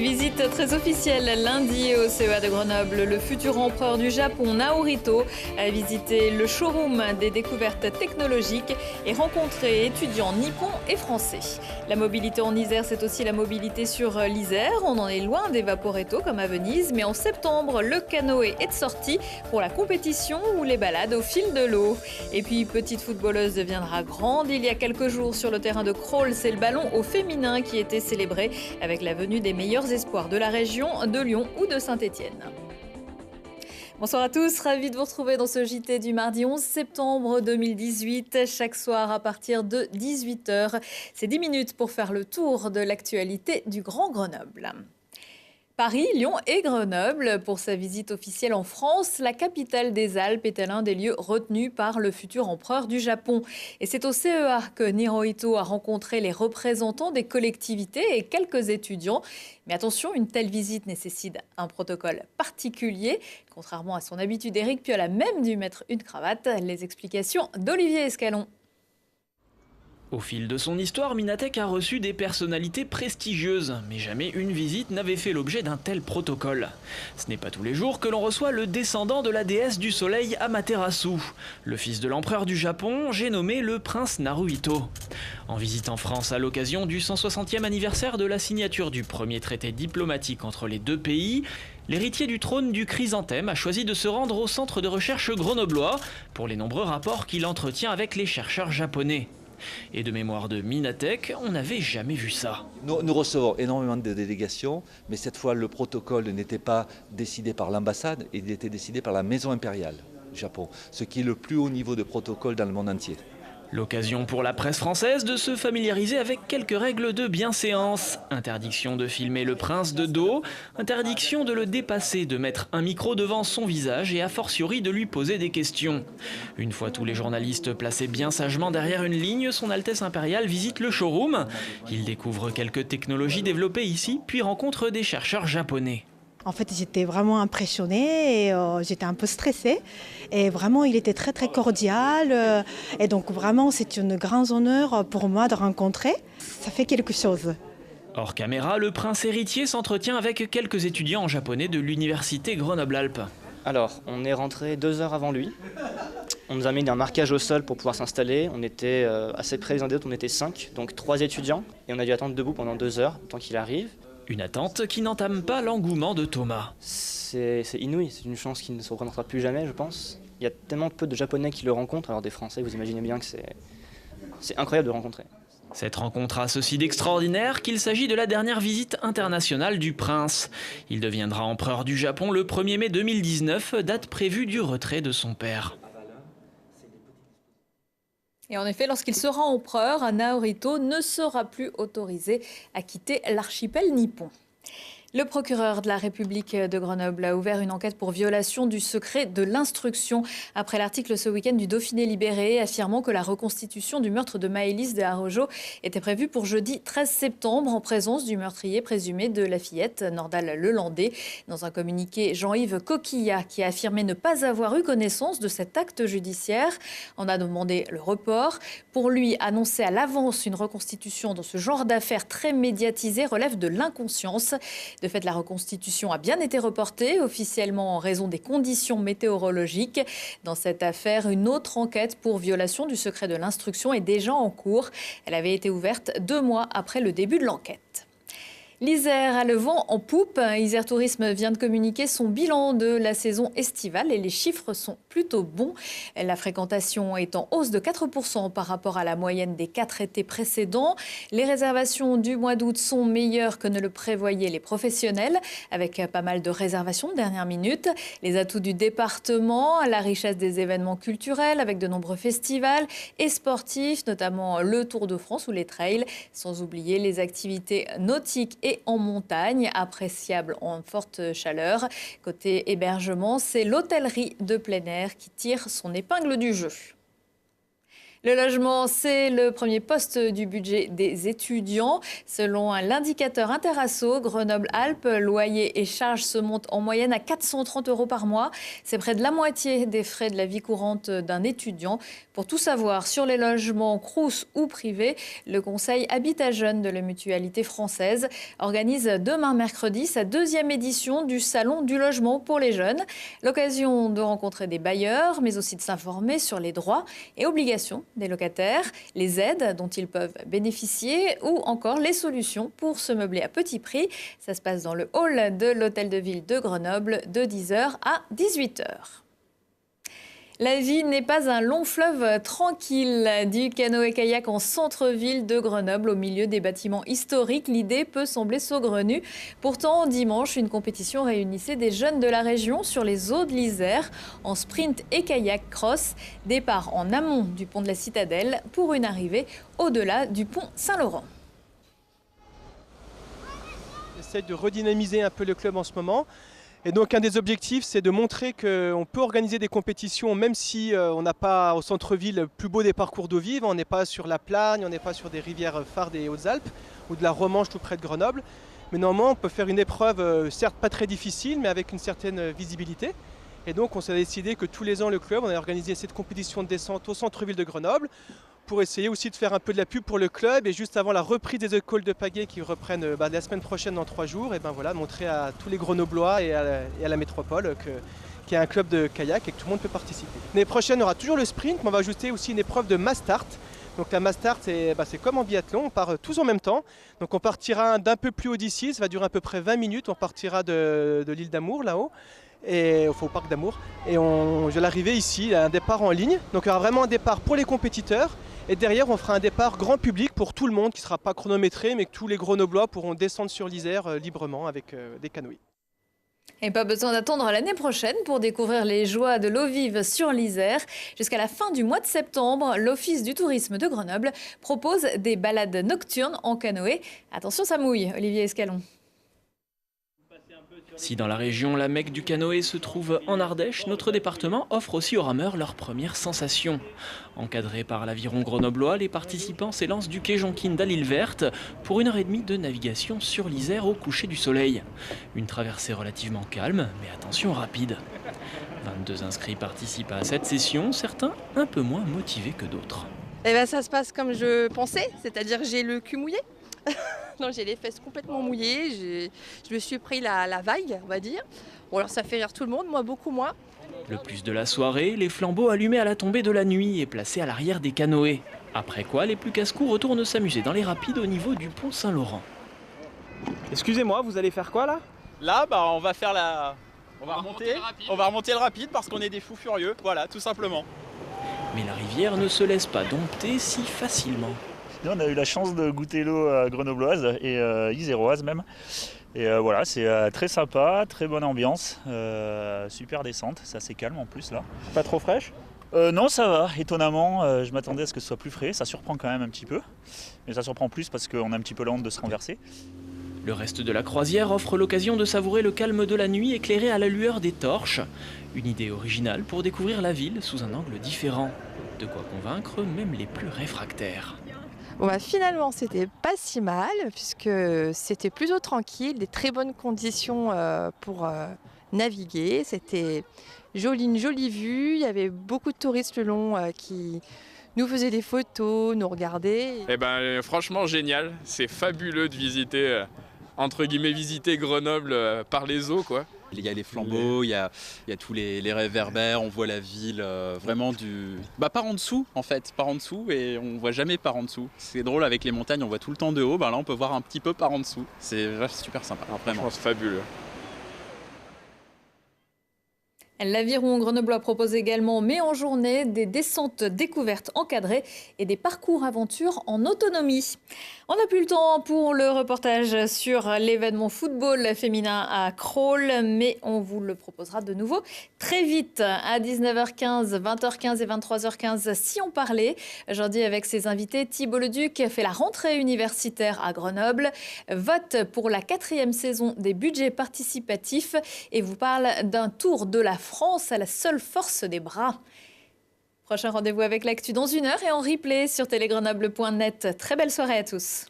Visite très officielle lundi au CEA de Grenoble. Le futur empereur du Japon, Naruhito, a visité le showroom des découvertes technologiques et rencontré étudiants nippons et français. La mobilité en Isère, c'est aussi la mobilité sur l'Isère. On en est loin des vaporetto comme à Venise, mais en septembre, le canoë est de sortie pour la compétition ou les balades au fil de l'eau. Et puis, petite footballeuse deviendra grande. Il y a quelques jours sur le terrain de Crolles, c'est le ballon au féminin qui était célébré avec la venue des meilleurs espoirs de la région, de Lyon ou de Saint-Étienne. Bonsoir à tous, ravi de vous retrouver dans ce JT du mardi 11 septembre 2018, chaque soir à partir de 18h. C'est 10 minutes pour faire le tour de l'actualité du Grand Grenoble. Paris, Lyon et Grenoble, pour sa visite officielle en France, la capitale des Alpes est l'un des lieux retenus par le futur empereur du Japon. Et c'est au CEA que Naruhito a rencontré les représentants des collectivités et quelques étudiants. Mais attention, une telle visite nécessite un protocole particulier. Contrairement à son habitude, Éric Piolle a même dû mettre une cravate. Les explications d'Olivier Escalon. Au fil de son histoire, Minatek a reçu des personnalités prestigieuses, mais jamais une visite n'avait fait l'objet d'un tel protocole. Ce n'est pas tous les jours que l'on reçoit le descendant de la déesse du soleil Amaterasu, le fils de l'empereur du Japon, j'ai nommé le prince Naruhito. En visite en France à l'occasion du 160e anniversaire de la signature du premier traité diplomatique entre les deux pays, l'héritier du trône du chrysanthème a choisi de se rendre au centre de recherche grenoblois pour les nombreux rapports qu'il entretient avec les chercheurs japonais. Et de mémoire de Minatek, on n'avait jamais vu ça. Nous recevons énormément de délégations, mais cette fois le protocole n'était pas décidé par l'ambassade, il était décidé par la maison impériale du Japon, ce qui est le plus haut niveau de protocole dans le monde entier. L'occasion pour la presse française de se familiariser avec quelques règles de bienséance. Interdiction de filmer le prince de dos, interdiction de le dépasser, de mettre un micro devant son visage et a fortiori de lui poser des questions. Une fois tous les journalistes placés bien sagement derrière une ligne, son Altesse impériale visite le showroom. Il découvre quelques technologies développées ici, puis rencontre des chercheurs japonais. En fait, j'étais vraiment impressionnée et j'étais un peu stressée. Et vraiment, il était très, très cordial. Et donc, vraiment, c'est une grande honneur pour moi de rencontrer. Ça fait quelque chose. Hors caméra, le prince héritier s'entretient avec quelques étudiants en japonais de l'université Grenoble-Alpes. Alors, on est rentré 2 heures avant lui. On nous a mis un marquage au sol pour pouvoir s'installer. On était assez près les uns des autres, on était 5, donc 3 étudiants. Et on a dû attendre debout pendant 2 heures, tant qu'il arrive. Une attente qui n'entame pas l'engouement de Thomas. C'est inouï, c'est une chance qui ne se représentera plus jamais, je pense. Il y a tellement peu de Japonais qui le rencontrent, alors des Français, vous imaginez bien que c'est incroyable de le rencontrer. Cette rencontre a ceci d'extraordinaire qu'il s'agit de la dernière visite internationale du prince. Il deviendra empereur du Japon le 1er mai 2019, date prévue du retrait de son père. Et en effet, lorsqu'il sera empereur, Naruhito ne sera plus autorisé à quitter l'archipel nippon. Le procureur de la République de Grenoble a ouvert une enquête pour violation du secret de l'instruction après l'article ce week-end du Dauphiné Libéré affirmant que la reconstitution du meurtre de Maëlys de Harajo était prévue pour jeudi 13 septembre en présence du meurtrier présumé de la fillette, Nordal Lelandais. Dans un communiqué, Jean-Yves Coquillat, qui a affirmé ne pas avoir eu connaissance de cet acte judiciaire, en a demandé le report. Pour lui, annoncer à l'avance une reconstitution dans ce genre d'affaires très médiatisées relève de l'inconscience. De fait, la reconstitution a bien été reportée, officiellement en raison des conditions météorologiques. Dans cette affaire, une autre enquête pour violation du secret de l'instruction est déjà en cours. Elle avait été ouverte 2 mois après le début de l'enquête. L'Isère a le vent en poupe. Isère Tourisme vient de communiquer son bilan de la saison estivale et les chiffres sont plutôt bons. La fréquentation est en hausse de 4% par rapport à la moyenne des 4 étés précédents. Les réservations du mois d'août sont meilleures que ne le prévoyaient les professionnels, avec pas mal de réservations de dernière minute. Les atouts du département, la richesse des événements culturels avec de nombreux festivals et sportifs, notamment le Tour de France ou les trails, sans oublier les activités nautiques et en montagne, appréciable en forte chaleur. Côté hébergement, c'est l'hôtellerie de plein air qui tire son épingle du jeu. Le logement, c'est le premier poste du budget des étudiants. Selon l'indicateur Interasso, Grenoble-Alpes, loyer et charges se montent en moyenne à 430 € par mois. C'est près de la moitié des frais de la vie courante d'un étudiant. Pour tout savoir sur les logements crous ou privés, le Conseil Habitat Jeunes de la Mutualité française organise demain mercredi sa 2e édition du Salon du logement pour les jeunes. L'occasion de rencontrer des bailleurs, mais aussi de s'informer sur les droits et obligations des locataires, les aides dont ils peuvent bénéficier ou encore les solutions pour se meubler à petit prix. Ça se passe dans le hall de l'Hôtel de Ville de Grenoble de 10h à 18h. La vie n'est pas un long fleuve tranquille. Du canoë-kayak en centre-ville de Grenoble, au milieu des bâtiments historiques, l'idée peut sembler saugrenue. Pourtant, dimanche, une compétition réunissait des jeunes de la région sur les eaux de l'Isère, en sprint et kayak cross. Départ en amont du pont de la Citadelle pour une arrivée au-delà du pont Saint-Laurent. On essaie de redynamiser un peu le club en ce moment. Et donc un des objectifs, c'est de montrer qu'on peut organiser des compétitions même si on n'a pas au centre-ville le plus beau des parcours d'eau vive, on n'est pas sur la Plagne, on n'est pas sur des rivières phares des Hautes-Alpes ou de la Romanche tout près de Grenoble. Mais normalement, on peut faire une épreuve, certes pas très difficile, mais avec une certaine visibilité. Et donc on s'est décidé que tous les ans, le club, on a organisé cette compétition de descente au centre-ville de Grenoble pour essayer aussi de faire un peu de la pub pour le club et juste avant la reprise des écoles de pagaie qui reprennent la semaine prochaine dans 3 jours, et montrer à tous les Grenoblois et à la métropole qu'il y a un club de kayak et que tout le monde peut participer. L'année prochaine, on aura toujours le sprint, mais on va ajouter aussi une épreuve de mass start. Donc la mass start, c'est comme en biathlon, on part tous en même temps. Donc on partira d'un peu plus haut d'ici, ça va durer à peu près 20 minutes, on partira de l'île d'Amour là-haut. Et au parc d'Amour. Et je vais l'arriver ici, un départ en ligne. Donc il y aura vraiment un départ pour les compétiteurs. Et derrière, on fera un départ grand public pour tout le monde qui ne sera pas chronométré, mais que tous les Grenoblois pourront descendre sur l'Isère librement avec des canoës. Et pas besoin d'attendre l'année prochaine pour découvrir les joies de l'eau vive sur l'Isère. Jusqu'à la fin du mois de septembre, l'Office du tourisme de Grenoble propose des balades nocturnes en canoë. Attention, ça mouille, Olivier Escalon. Si dans la région, la Mecque du canoë se trouve en Ardèche, notre département offre aussi aux rameurs leurs premières sensations. Encadrés par l'aviron grenoblois, les participants s'élancent du quai Jonquine à l'île Verte pour 1h30 de navigation sur l'Isère au coucher du soleil. Une traversée relativement calme, mais attention rapide. 22 inscrits participent à cette session, certains un peu moins motivés que d'autres. Ça se passe comme je pensais, c'est-à-dire que j'ai le cul mouillé. Non, j'ai les fesses complètement mouillées, je me suis pris la vague, on va dire. Bon, alors ça fait rire tout le monde, moi beaucoup moins. Le plus de la soirée, les flambeaux allumés à la tombée de la nuit et placés à l'arrière des canoës. Après quoi, les plus casse-cou retournent s'amuser dans les rapides au niveau du pont Saint-Laurent. Excusez-moi, vous allez faire quoi là ? Là, on va faire on va remonter le rapide parce qu'on est des fous furieux, voilà, tout simplement. Mais la rivière ne se laisse pas dompter si facilement. On a eu la chance de goûter l'eau grenobloise et iséroise même. Et voilà, c'est très sympa, très bonne ambiance, super descente, c'est assez calme en plus là. Pas trop fraîche ? Non, ça va, étonnamment, je m'attendais à ce que ce soit plus frais, ça surprend quand même un petit peu. Mais ça surprend plus parce qu'on a un petit peu la honte de se renverser. Le reste de la croisière offre l'occasion de savourer le calme de la nuit éclairé à la lueur des torches. Une idée originale pour découvrir la ville sous un angle différent. De quoi convaincre même les plus réfractaires. Bon, finalement, c'était pas si mal, puisque c'était plutôt tranquille, des très bonnes conditions pour naviguer. C'était une jolie vue, il y avait beaucoup de touristes le long qui nous faisaient des photos, nous regardaient. Franchement, génial, c'est fabuleux de visiter, entre guillemets, visiter Grenoble par les eaux, quoi. Il y a les flambeaux, il y a tous les réverbères, on voit la ville vraiment par en dessous en fait, par en dessous et on voit jamais par en dessous. C'est drôle avec les montagnes, on voit tout le temps de haut, là on peut voir un petit peu par en dessous. C'est super sympa, vraiment. Je pense fabuleux. L'Aviron grenoblois propose également, mais en journée, des descentes découvertes encadrées et des parcours aventures en autonomie. On n'a plus le temps pour le reportage sur l'événement football féminin à Crolles, mais on vous le proposera de nouveau très vite à 19h15, 20h15 et 23h15 si on parlait. Aujourd'hui, avec ses invités, Thibault Leduc fait la rentrée universitaire à Grenoble, vote pour la 4e saison des budgets participatifs et vous parle d'un tour de la France à la seule force des bras. Prochain rendez-vous avec l'actu dans 1 heure et en replay sur télégrenoble.net. Très belle soirée à tous.